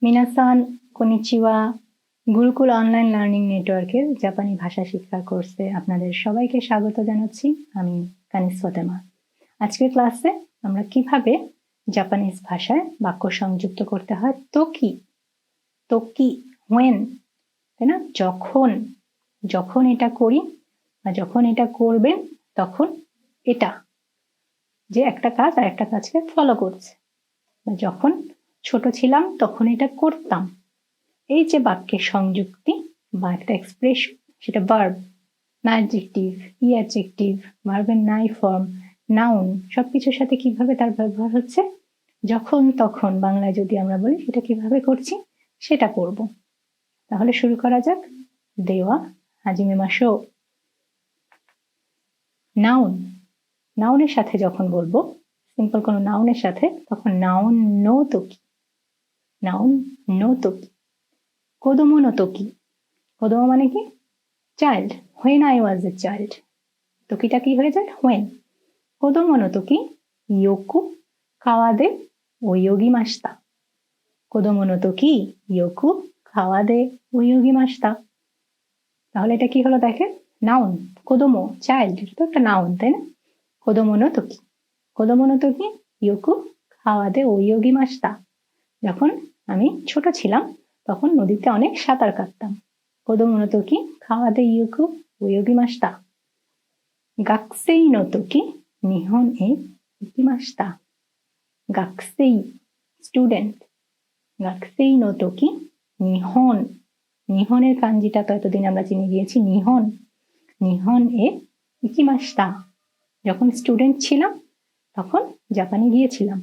মিনাসান কনিচিওয়া Gurukul online learning নেটওয়ার্কের জাপানি ভাষা শিক্ষার কোর্সে আপনাদের সবাইকে স্বাগত জানাচ্ছি। আমি কানিজ ফতেমা। আজকের ক্লাসে আমরা কিভাবে জাপানিজ ভাষায় বাক্য সংযুক্ত করতে হয় তোকি হোয়েন, তাই না? যখন এটা করি বা যখন এটা করবেন তখন এটা, যে একটা কাজ আর একটা কাজকে ফলো করছে। যখন ছোট ছিলাম তখন এটা করতাম। এই যে বাক্যের সংযুক্তি বা একটা এক্সপ্রেশন, সেটা ভার্ব না অ্যাডজেক্টিভ, অ্যাডজেক্টিভ, ভার্বের নাই ফর্ম, নাউন, সবকিছুর সাথে কিভাবে তার ব্যবহার হচ্ছে, যখন তখন বাংলায় যদি আমরা বলি সেটা কিভাবে করছি সেটা করব। তাহলে শুরু করা যাক। দেওয়া হাজিমে মাসো। নাউনের সাথে যখন বলবো, সিম্পল কোনো নাউনের সাথে, তখন নাউন নো তোকি। কোদোমো নো তোকি, কোদোমো মানে কি? Child. When I was a child, তোকিটা কি হয়ে যায়? হোয়েন। কোদোমো নো তোকি ইয়োকু খাওয়াদে ওয়োগি মাস্তা। কোদোমো নো তোকি ইয়োকু খাওয়াদে ওয়োগি মাস্তা। তাহলে এটা কি হলো দেখেন? নাউন। কোদোমো চাইল্ড, এটা তো একটা নাউন, তাই না? কোদোমো নো তোকি ইয়োকু খাওয়াদে ওয়োগি মাস্তা। যখন আমি ছোট ছিলাম তখন নদীতে অনেক সাঁতার কাটতাম। কোদোমো নো তোকি খাওয়াদে ইয়োকু ওয়োগি মাস্তা। গাকুসেই নো তোকি নিহন এ ইকিমাস্তা। গাকুসেই স্টুডেন্ট, গাকুসেই নো তোকি নিহনের কাঞ্জিটা তো এতদিন আমরা চিনে গিয়েছি, নিহন এ ইকিমাস্তা। যখন স্টুডেন্ট ছিলাম তখন জাপানে গিয়েছিলাম।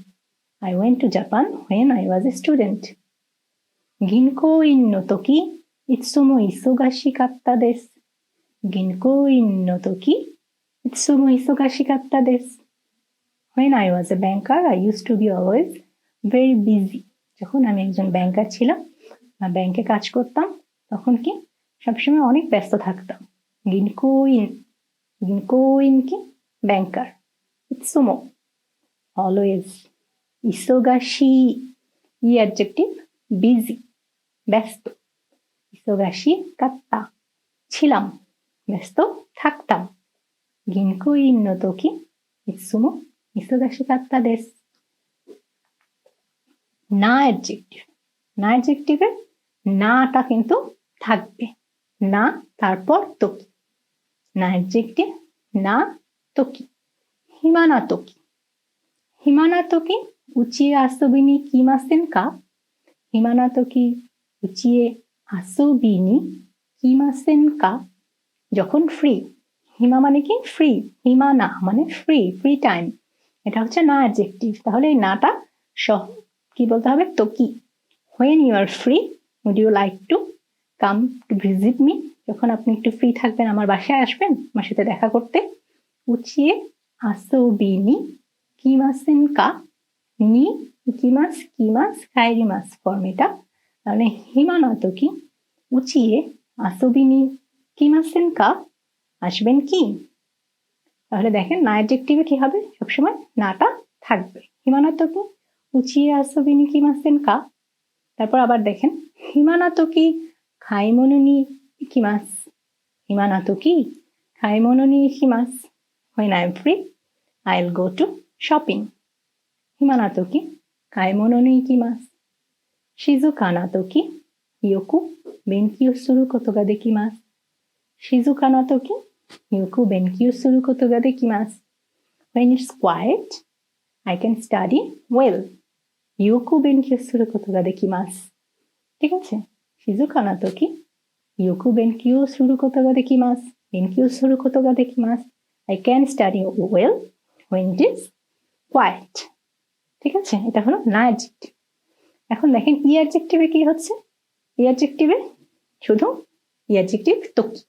I went to Japan when I was a student. গিনকোইন নো তোকি ইৎসুমো ইসোগাশি কাত্তা দেস। গিনকোইন নো তোকি ইৎসুমো ইসোগাশি কাত্তা দেস। When I was a banker, I used to be always very busy. যখন আমি একজন ব্যাংকার ছিলাম বা ব্যাংকে কাজ করতাম তখন কি সবসময় অনেক ব্যস্ত থাকতাম। গিনকোইন কি? ব্যাংকার। ইৎসুমো অলওয়েজ। ইসোগাশি অ্যাডজেক্টিভ, বিজি ব্যস্ত। ইসোগাশি কাত্তা ছিলাম, ব্যস্ত থাকতাম। গিনকোইন নো তোকি ইৎসুমো ইসোগাশি কাত্তা দেস। না অ্যাডজেক্টিভে নাটা কিন্তু থাকবে, না তারপর তোকি। না অ্যাডজেক্টিভ, না তোকি। হিমানা তোকি উচিয়ে আসবিনি কিমাসেন কা। হিমানা তোকি উচিয়ে আসবিনি কিমাসেন কা। যখন ফ্রি, হিমা মানে কি? ফ্রি। হিমানা মানে ফ্রি টাইম। এটা হচ্ছে না অ্যাডজেক্টিভ। তাহলে এই নাটা সহ কি বলতে হবে? তোকি। When you are free would you like to come to visit me. যখন আপনি একটু ফ্রি থাকবেন আমার বাসায় আসবেন আমার সাথে দেখা করতে। উচিয়ে আসবিনি কিমাসেন কা। নি কিমাস কাইরিমাস ফর্ম এটা। তাহলে হিমানা তোকি উচিয়ে আসবিনি কিমাসেন কা, আসবেন কি? তাহলে দেখেন না অ্যাডজেক্টিভে কি হবে? সবসময় নাটা থাকবে। হিমানা তোকি উচিয়ে আসবিনি কিমাসেন কা। তারপর আবার দেখেন হিমানা তোকি খাইমোনো নি ইকিমাস। হিমানা তোকি খাইমোনো নি ইকিমাস। When I am free, I'll go to shopping. হিমানা তোকি খাইমোনো নি ইকিমাস। শিজুকা না তোকি ইয়োকু বেনকিউ সুরু কোতো গা দেকিমাস। শিজুকা না তোকি ইয়োকু বেনকিউ সুরু কোতো গা দেকিমাস। When it's quiet, I can study well. ইয়োকু বেনকিউ সুরু কোতো গা দেকিমাস। ঠিক আছে? শিজুকা না তোকি ইয়োকু বেনকিউ সুরু কোতো গা দেকিমাস। বেনকিউ সুরু কোতো গা দেকিমাস। I can study well when it is quiet. ঠিক আছে? এটা হলো না অ্যাডজেক্টিভ। এখন দেখেন অ্যাডজেক্টিভে কি হচ্ছে? অ্যাডজেক্টিভে শুধু অ্যাডজেক্টিভ তোকি।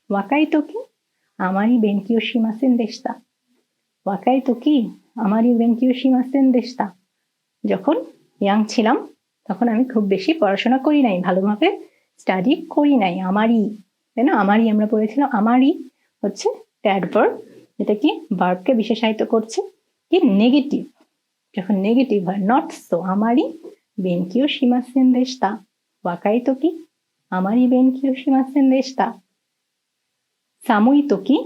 ওয়াকাই তোকি আমারি বেনকিউ শিমাসেন দেশতা। ওয়াকাই তোকি আমারি বেনকিউ শিমাসেন দেশতা। যখন ইয়াং ছিলাম তখন আমি খুব বেশি পড়াশোনা করি নাই, ভালোভাবে স্টাডি করি নাই। আমারই, তাই না? আমারই আমরা পড়েছিলাম। আমারই হচ্ছে অ্যাডভার্ব, যেটা কি ভার্বকে বিশেষায়িত করছে, কি নেগেটিভ। যখন নেগেটিভ হয় নট সো আমারই বেনকিও শিমাসেন দেশটা। ওয়াকাই তোকি আমারই বেনকিও শিমাসেন দেশটা। সামুই তোকি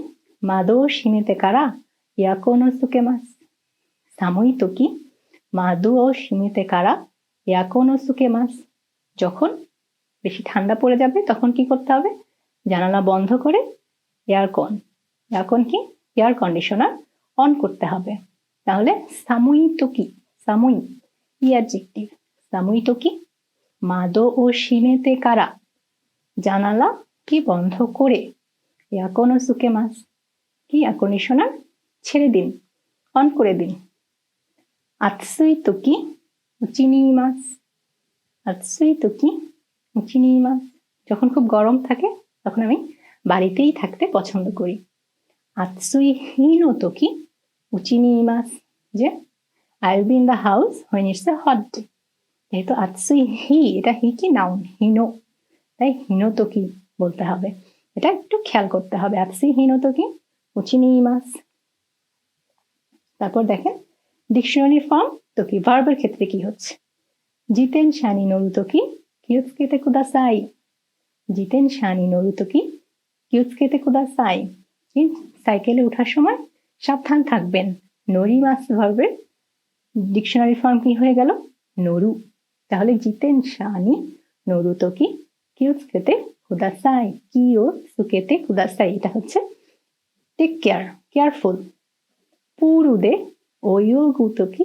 মাদো ও শিমেতে কারা ইয়াকো নো সুকেমাস। সামুই তোকি মাদো ও শিমেতে কারা ইয়াকো নো সুকেমাস। যখন বেশি ঠান্ডা পড়ে যাবে তখন কি করতে হবে? জানালা বন্ধ করে এয়ারকন কি এয়ার কন্ডিশনার অন করতে হবে। তাহলে সামুই তোকি, সামুই ই অ্যাডজেক্টিভ, সামুই তোকি মাদো ও শিমেতে কারা জানালা কি বন্ধ করে এয়ারকন ও সুকেমাস কি এয়ার কন্ডিশনার ছেড়ে দিন, অন করে দিন। আতসুই তোকি উচি নি ইমাস। আতসুই তোকি উচি নি ইমাস। যখন খুব গরম থাকে তখন আমি বাড়িতেই থাকতে পছন্দ করি। আতসুই হি নো তোকি উচি নি ইমাস, যে I will be in the house when it's a hot day. যেহেতু আতসুই হি, এটা হি কি নাউন, হিনো, তাই হিনো তোকি বলতে হবে। এটা একটু খেয়াল করতে হবে। আতসুই হিনো তোকি উচি নি ইমাস। তারপর দেখেন ডিকশনারি ফর্ম তোকি ভার্বের ক্ষেত্রে কি হচ্ছে। জিতেন শানি নরু তোকি কিউৎসুকেতে কুদাসাই। জিতেন শানি নরু তোকি কিউৎসুকেতে কুদাসাই। সাইকেলে ওঠার সময় সাবধান থাকবেন। নরিমাস ভার্বের ডিকশনারি ফর্ম কি হয়ে গেল? নরু। তাহলে জিতেন শানি নরু তোকি কিউৎসুকেতে কুদাসাই, কিউৎসুকেতে কুদাসাই, এটা হচ্ছে টেক কেয়ার, কেয়ারফুল। পুরুদে ওয়োগু তোকি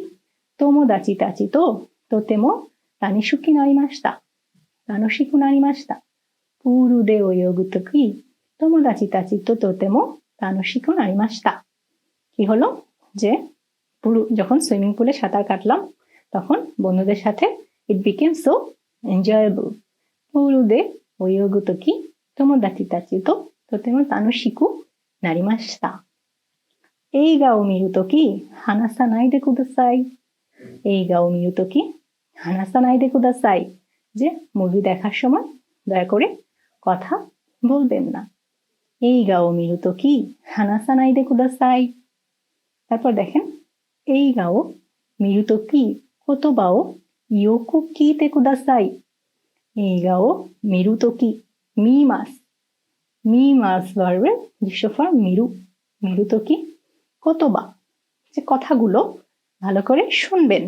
তোমোদাচি তাচি তো তোতেমো তানিশুকি নারিমাশিতা। তানোশিকু নারিমাশিতা। পুরুদে ওয়োগু তোকি তোমোদাচি তাচি তো তোতেমো তানোশিকু নারিমাশিতা। কি হলো? যে যখন সুইমিং পুলে সাঁতার কাটলাম তখন বন্ধুদের সাথে ইট বিকেম সো এনজয়েবল। পুরুদে ওয়োগু তোকি তোমোদাচি তাচি তো তোতেমো তানোশিকু নারিমাশিতা। এইগা ও মিরু তোকি হানাসা নাই দে কুদাসাই। এইগা ও মিরু তোকি হানাসা নাই দে কুদাসাই, যে মুভি দেখার সময় দয়া করে কথা বলবেন না। এইগা ও মিরু তোকি হানাসা নাই দে কুদাসাই। তারপর দেখেন এইগা ও মিরু তোকি কোতোবা ও ইয়োকো কিতে কুদাসাই। এইগা ও মিরু তোকি মিমাস, মিমাস ভার্বের দৃশ্য ফর্ম মিরু। মিরু তোকি কোতোবা, যে কথাগুলো ভালো করে শুনবেন।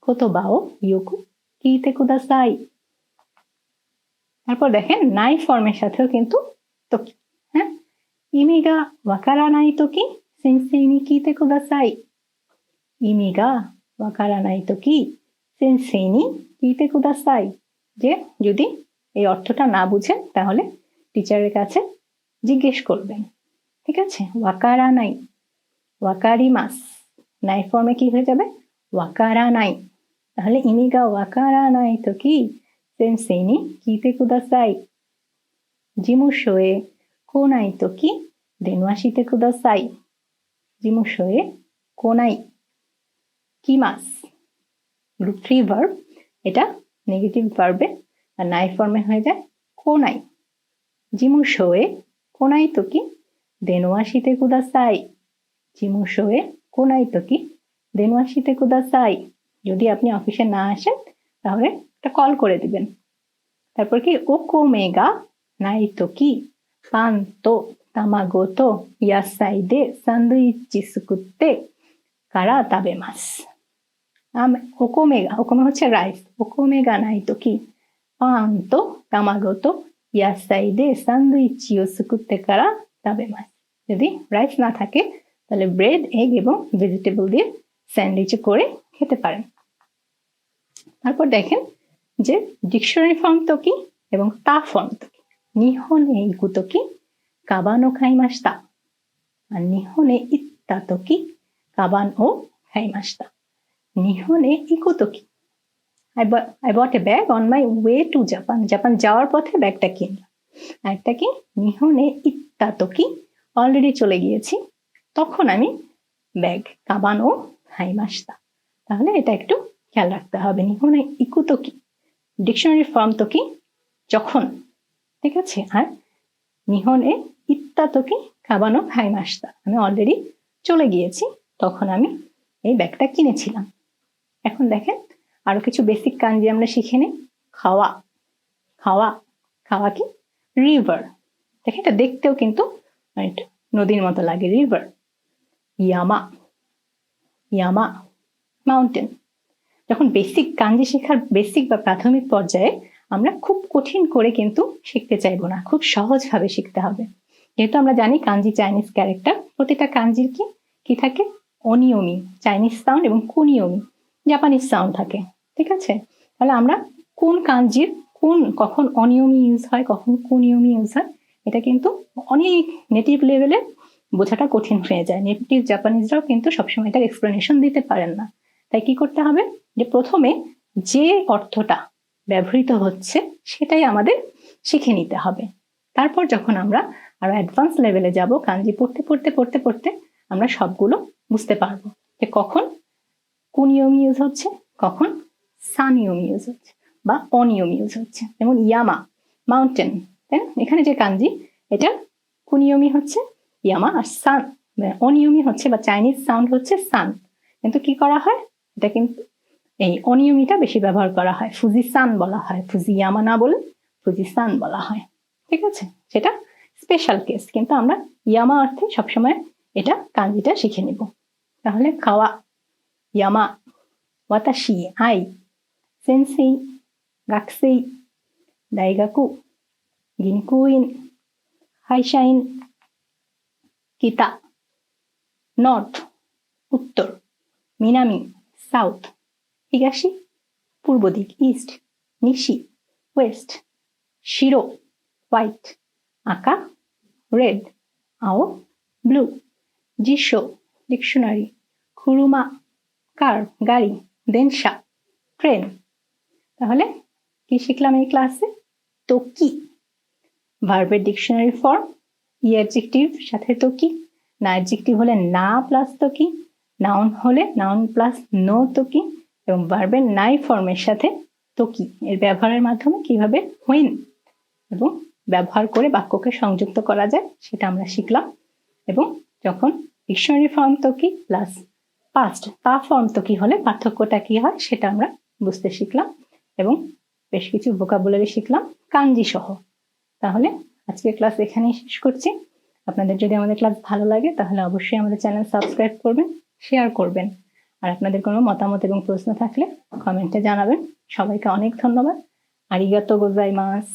কোতোবা ও ইয়োকো কিতে কুদাসাই। তারপর দেখেন নাই ফর্মের সাথেও কিন্তু তোকি, হ্যাঁ, ইমিগা ওয়াকারা নাই তোকি সেনসেই নি কিতে কুদাসাই। ইমিগা ওয়াকারা নাই তোকি সেনসেই নি কিতে কুদাসাই, যে যদি এই অর্থটা না বুঝেন তাহলে টিচারের কাছে জিজ্ঞেস করবেন। ঠিক আছে? ওয়াকারা নাই, ওয়াকারিমাস, নাই ফর্মে কি হয়ে যাবে? ওয়াকারা নাই। তাহলে ইমিগা ওয়াকারা নাই তোকি সেনসেই নি কিতে কুদাসাই। জিমুশোয়ে কোনাই তোকি দেনওয়া শিতে কুদাসাই। জিমুশোয়ে কোনাই কিমাস, গ্রুপ 3 ভার্ব, এটা নেগেটিভ ভার্বে আর নাই ফর্মে হয়ে যায় কোনাই। জিমুশোয়ে কোনাই তোকি দেনওয়া শিতে কুদাসাই। জিমুশোয়ে কোনাই তোকি দেনওয়া শিতে কুদাসাই। যদি আপনি অফিসে না আসেন তাহলে একটা কল করে দিবেন। তারপর কি ওকোমেগা নাই তোকি পান তো তামাগো তো ইয়াসাই দে স্যান্ডউইচ সুকুতে কারা তাবেমাস। ওকোমেগা, ওকোমে হচ্ছে রাইস, ওকোমেগা নাই তোকি পান তো তামাগো তো ইয়াসাই দে স্যান্ডউইচ সুকুতে কারা তাবেমাস। যদি রাইস না থাকে তাহলে ব্রেড, এগ এবং ভেজিটেবল দিয়ে স্যান্ডউইচ করে খেতে পারেন। তারপর দেখেন যে ডিকশনারি ফর্ম তোকি এবং তা ফর্ম তোকি। নিহনে ইকু তোকি কাবান ও খাইমাশিতা। আর নিহনে ইত্তা তোকি কাবান ও খাইমাশিতা। নিহনে ইকু তোকি I bought a bag on my way to Japan. Japan যাওয়ার পথে ব্যাগটা কিনলাম। আরেকটা কি নিহনে ইত্তা তোকি অলরেডি চলে গিয়েছি তখন আমি ব্যাগ কাবান ও খাইমাশিতা। তাহলে এটা একটু খেয়াল রাখতে হবে। নিহনে ইকু তোকি ডিকশনারি ফর্ম তোকি যখন, ঠিক আছে? আর নিহনে ইত্তা তোকি কাবানো খাইমাশিতা, আমি অলরেডি চলে গিয়েছি তখন আমি এই ব্যাগটা কিনেছিলাম। এখন দেখেন আরো কিছু বেসিক কাঞ্জি আমরা শিখে নিই। খাওয়া, খাওয়া, খাওয়া কি? রিভার। দেখেন এটা দেখতেও কিন্তু নদীর মতো লাগে, রিভার। ইয়ামা, ইয়ামা, মাউন্টেন। যখন বেসিক কাঞ্জি শেখার বেসিক বা প্রাথমিক পর্যায়ে আমরা খুব কঠিন করে কিন্তু শিখতে চাইবো না, খুব সহজভাবে শিখতে হবে। যেহেতু আমরা জানি কাঞ্জি চাইনিজ ক্যারেক্টার, প্রতিটা কাঞ্জির কি থাকে? অনিয়মি চাইনিজ সাউন্ড এবং কুনিয়মি জাপানিজ সাউন্ড থাকে, ঠিক আছে? তাহলে আমরা কোন কাঞ্জির কখন অনিয়মি ইউজ হয়, কখন কুনিয়মি ইউজ হয়, এটা কিন্তু অনেক নেটিভ লেভেলে বোঝাটা কঠিন হয়ে যায়। নেটিভ জাপানিজরাও কিন্তু সবসময় এটার এক্সপ্লেনেশন দিতে পারেন না। তাই কি করতে হবে? যে প্রথমে যে অর্থটা ব্যবহৃত হচ্ছে সেটাই আমাদের শিখে নিতে হবে। তারপর যখন আমরা আরো অ্যাডভান্স লেভেলে যাব, কাঞ্জি পড়তে পড়তে পড়তে পড়তে আমরা সবগুলো বুঝতে পারবো যে কখন কুনিয়মি ইউজ হচ্ছে, কখন সানিয়মি ইউজ হচ্ছে বা অনিয়মি ইউজ হচ্ছে। যেমন ইয়ামা, মাউন্টেন, তাই না? এখানে যে কাঞ্জি, এটা কুনিয়মি হচ্ছে ইয়ামা, আর সান অনিয়মি হচ্ছে বা চাইনিজ সাউন্ড হচ্ছে সান। কিন্তু কি করা হয়, এটা কিন্তু এই অনিয়মিটা বেশি ব্যবহার করা হয়, ফুজি সান বলা হয়, ফুজি ইয়ামা না বলে ফুজি সান বলা হয়, ঠিক আছে? সেটা স্পেশাল কেস, কিন্তু আমরা ইয়ামা অর্থে সবসময় এটা কাঞ্জিটা শিখে নিব। তাহলে খাওয়া, ইয়ামা, ওয়াতাশি, আই, সেন্সেই, গাকসেই, দাইগাকু, গিনকুইন, হাইশাইন, কিতা, নর্থ, উত্তর, মিনামি, সাউথ, হিগাশি, পূর্ব দিক, ইস্ট, নিশি, ওয়েস্ট, শিরো, হোয়াইট, আকা, রেড, আও, ব্লু, জিশো, ডিকশনারি, খুরুমা, কার, গাড়ি, দেনশা, ট্রেন। তাহলে কি শিখলাম এই ক্লাসে? তো কি ভার্বের ডিকশনারি ফর্ম, ই অ্যাডজেক্টিভ সাথে তো কি, না অ্যাডজেক্টিভ হলে না প্লাস তো কি, নাউন হলে নাউন প্লাস নো তো কি, এবং ভার্বের নাই ফর্মের সাথে তো কি এর ব্যবহারের মাধ্যমে কিভাবে হুইন এবং ব্যবহার করে বাক্যকে সংযুক্ত করা যায় সেটা আমরা শিখলাম। এবং যখন ডিকশনারি ফর্ম তো কি প্লাস পাস্ট পা ফর্ম তো কি হলে পার্থক্যটা কি হয় সেটা আমরা বুঝতে শিখলাম, এবং বেশ কিছু ভোকাবুলারি শিখলাম কাঞ্জি সহ। তাহলে আজকের ক্লাস এখানেই শেষ করছি। আপনাদের যদি আমাদের ক্লাস ভালো লাগে তাহলে অবশ্যই আমাদের চ্যানেল সাবস্ক্রাইব করবেন, শেয়ার করবেন, আর আপনাদের কোনো মতামত এবং প্রশ্ন থাকলে কমেন্টে জানাবেন। সবাইকে অনেক ধন্যবাদ। আরিগাতো গোজাইমাস।